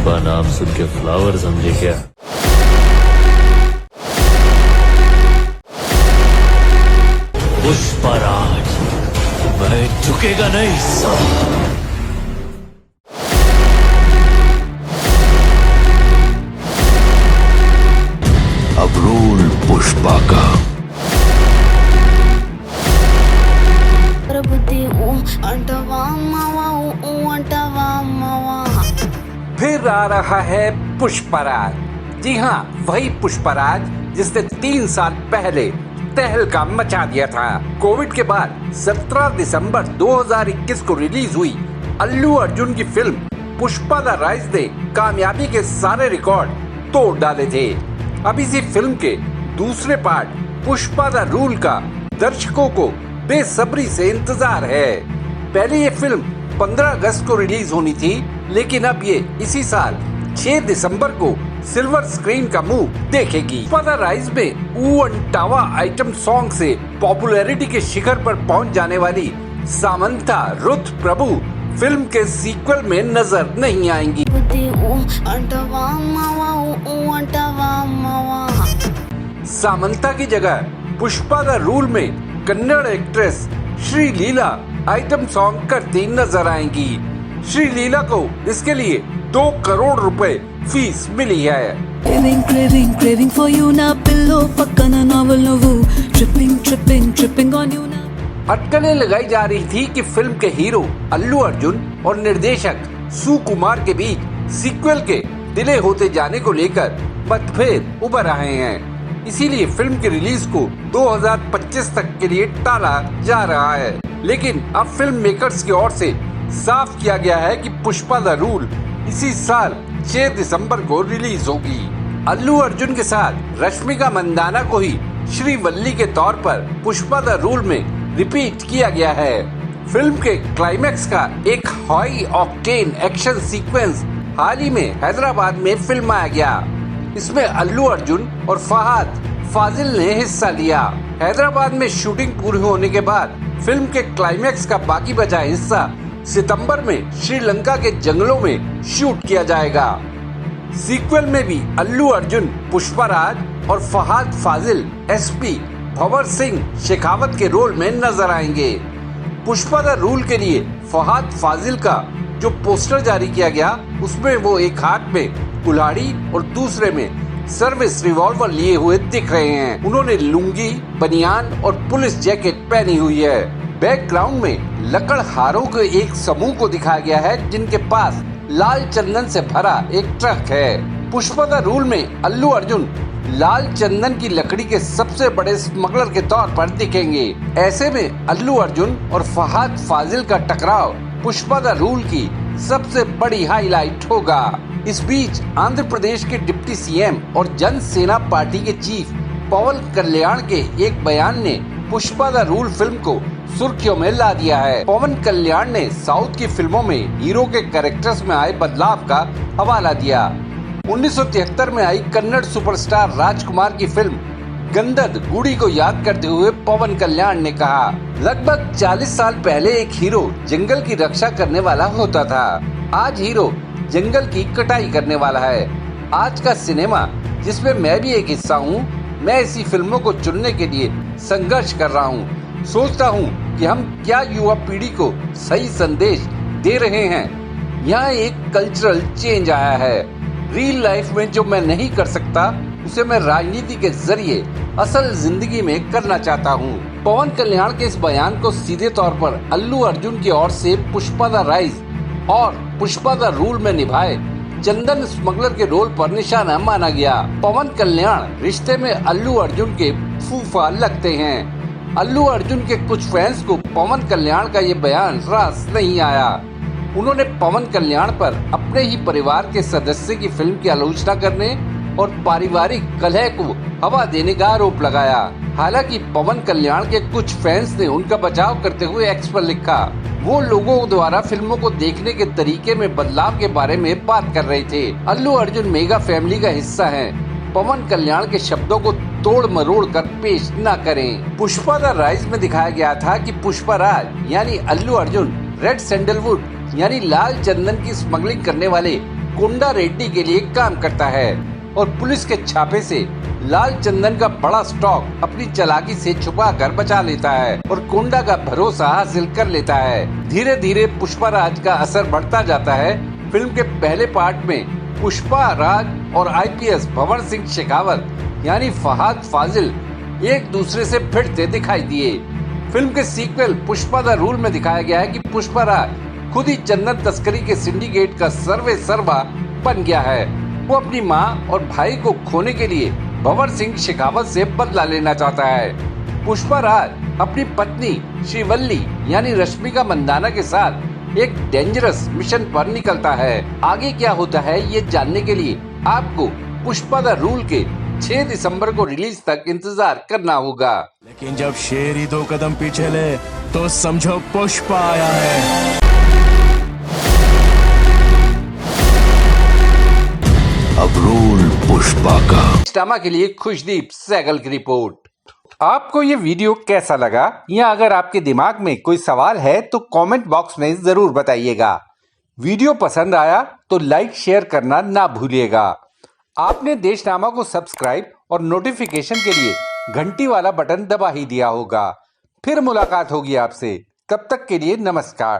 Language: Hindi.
पुष्पा नाम सुन के फ्लावर समझे क्या? पुष्पराज, मैं झुकेगा नहीं साला। अब रोल पुष्पा का। फिर आ रहा है पुष्पराज। जी हाँ, वही पुष्पराज जिसने 3 साल पहले तहलका मचा दिया था। कोविड के बाद 17 दिसंबर 2021 को रिलीज हुई अल्लू अर्जुन की फिल्म पुष्पा द राइज ने कामयाबी के सारे रिकॉर्ड तोड़ डाले थे। अब इसी फिल्म के दूसरे पार्ट पुष्पा द रूल का दर्शकों को बेसब्री से इंतजार है। पहले ये फिल्म 15 अगस्त को रिलीज होनी थी, लेकिन अब ये इसी साल 6 दिसंबर को सिल्वर स्क्रीन का मुंह देखेगी। पुष्पा द राइज में ऊ अंटावा आइटम सॉन्ग से पॉपुलैरिटी के शिखर पर पहुंच जाने वाली सामंथा रुथ प्रभु फिल्म के सीक्वल में नजर नहीं आएंगी। सामंथा की जगह पुष्पा द रूल में कन्नड़ एक्ट्रेस श्री लीला आइटम सॉन्ग करती नजर आएंगी। श्री लीला को इसके लिए 2 करोड़ रुपए फीस मिली है। Craving for you now, pillow पक्कना novel novu, tripping on you now। अटकलें लगाई जा रही थी कि फिल्म के हीरो अल्लू अर्जुन और निर्देशक सुकुमार के बीच सीक्वल के डिले होते जाने को लेकर मतभेद उभर आए हैं। इसीलिए फिल्म की रिलीज को 2025 तक के लिए टाला जा रहा है। लेकिन अब फिल्म मेकर्स की ओर से साफ किया गया है कि पुष्पा द रूल इसी साल 6 दिसंबर को रिलीज होगी। अल्लू अर्जुन के साथ रश्मिका मंदाना को ही श्रीवल्ली के तौर पर पुष्पा द रूल में रिपीट किया गया है। फिल्म के क्लाइमैक्स का एक हाई ऑक्टेन एक्शन सीक्वेंस हाल ही में हैदराबाद में फिल्माया गया। इसमें अल्लू अर्जुन और फहाद फाजिल ने हिस्सा लिया। हैदराबाद में शूटिंग पूरी होने के बाद फिल्म के क्लाइमैक्स का बाकी बचा हिस्सा सितंबर में श्रीलंका के जंगलों में शूट किया जाएगा। सीक्वल में भी अल्लू अर्जुन पुष्पराज और फहाद फाजिल एसपी भंवर सिंह शेखावत के रोल में नजर आएंगे। पुष्पा द रूल के लिए फहाद फाजिल का जो पोस्टर जारी किया गया, उसमें वो एक हाथ में कुल्हाड़ी और दूसरे में सर्विस रिवॉल्वर लिए हुए दिख रहे हैं। उन्होंने लुंगी, बनियान और पुलिस जैकेट पहनी हुई है। बैकग्राउंड में लकड़हारों के एक समूह को दिखाया गया है, जिनके पास लाल चंदन से भरा एक ट्रक है। पुष्पा द रूल में अल्लू अर्जुन लाल चंदन की लकड़ी के सबसे बड़े स्मगलर के तौर पर दिखेंगे। ऐसे में अल्लू अर्जुन और फहाद फाजिल का टकराव पुष्पा द रूल की सबसे बड़ी हाईलाइट होगा। इस बीच आंध्र प्रदेश के डिप्टी सीएम और जन सेना पार्टी के चीफ पवन कल्याण के एक बयान ने पुष्पा द रूल फिल्म को सुर्खियों में ला दिया है। पवन कल्याण ने साउथ की फिल्मों में हीरो के कैरेक्टर्स में आए बदलाव का हवाला दिया। 1973 में आई कन्नड़ सुपरस्टार राजकुमार की फिल्म गंदद गुड़ी को याद करते हुए पवन कल्याण ने कहा, लगभग 40 साल पहले एक हीरो जंगल की रक्षा करने वाला होता था। आज हीरो जंगल की कटाई करने वाला है। आज का सिनेमा, जिसमें मैं भी एक हिस्सा हूँ, मैं ऐसी फिल्मों को चुनने के लिए संघर्ष कर रहा हूँ। सोचता हूँ कि हम क्या युवा पीढ़ी को सही संदेश दे रहे हैं। यहाँ एक कल्चरल चेंज आया है। रियल लाइफ में जो मैं नहीं कर सकता, उसे मैं राजनीति के जरिए असल जिंदगी में करना चाहता हूँ। पवन कल्याण के इस बयान को सीधे तौर पर अल्लू अर्जुन की ओर से पुष्पा द राइज और पुष्पा द रूल में निभाए चंदन स्मगलर के रोल पर निशाना माना गया। पवन कल्याण रिश्ते में अल्लू अर्जुन के फूफा लगते हैं। अल्लू अर्जुन के कुछ फैंस को पवन कल्याण का ये बयान रास नहीं आया। उन्होंने पवन कल्याण पर अपने ही परिवार के सदस्य की फिल्म की आलोचना करने और पारिवारिक कलह को हवा देने का आरोप लगाया। हालांकि पवन कल्याण के कुछ फैंस ने उनका बचाव करते हुए एक्स पर लिखा, वो लोगों द्वारा फिल्मों को देखने के तरीके में बदलाव के बारे में बात कर रहे थे। अल्लू अर्जुन मेगा फैमिली का हिस्सा है। पवन कल्याण के शब्दों को तोड़ मरोड़ कर पेश न करें। पुष्पा द राइज में दिखाया गया था कि पुष्पा राज यानी अल्लू अर्जुन रेड सैंडलवुड यानी लाल चंदन की स्मगलिंग करने वाले कोंडा रेड्डी के लिए काम करता है और पुलिस के छापे से लाल चंदन का बड़ा स्टॉक अपनी चालाकी से छुपा कर बचा लेता है और कोंडा का भरोसा हासिल कर लेता है। धीरे धीरे पुष्पा राज का असर बढ़ता जाता है। फिल्म के पहले पार्ट में पुष्पा राज और आईपीएस भंवर सिंह शेखावत यानी फहाद फाजिल एक दूसरे से भिड़ते दिखाई दिए। फिल्म के सीक्वल पुष्पा द रूल में दिखाया गया है कि पुष्पा राज खुद ही चंदन तस्करी के सिंडिकेट का सर्वे सर्वा बन गया है। वो अपनी मां और भाई को खोने के लिए भंवर सिंह शेखावत से बदला लेना चाहता है। पुष्पा राज अपनी पत्नी श्रीवल्ली यानी रश्मिका मंदाना के साथ एक डेंजरस मिशन पर निकलता है। आगे क्या होता है ये जानने के लिए आपको पुष्पा द रूल के 6 दिसंबर को रिलीज तक इंतजार करना होगा। लेकिन जब शेर ही 2 कदम पीछे ले तो समझो पुष्पा आया है। अब रोल पुष्पा का। ड्रामा के लिए खुशदीप सहगल की रिपोर्ट। आपको ये वीडियो कैसा लगा या अगर आपके दिमाग में कोई सवाल है तो कमेंट बॉक्स में जरूर बताइएगा। वीडियो पसंद आया तो लाइक शेयर करना ना भूलिएगा। आपने देशनामा को सब्सक्राइब और नोटिफिकेशन के लिए घंटी वाला बटन दबा ही दिया होगा। फिर मुलाकात होगी आपसे, तब तक के लिए नमस्कार।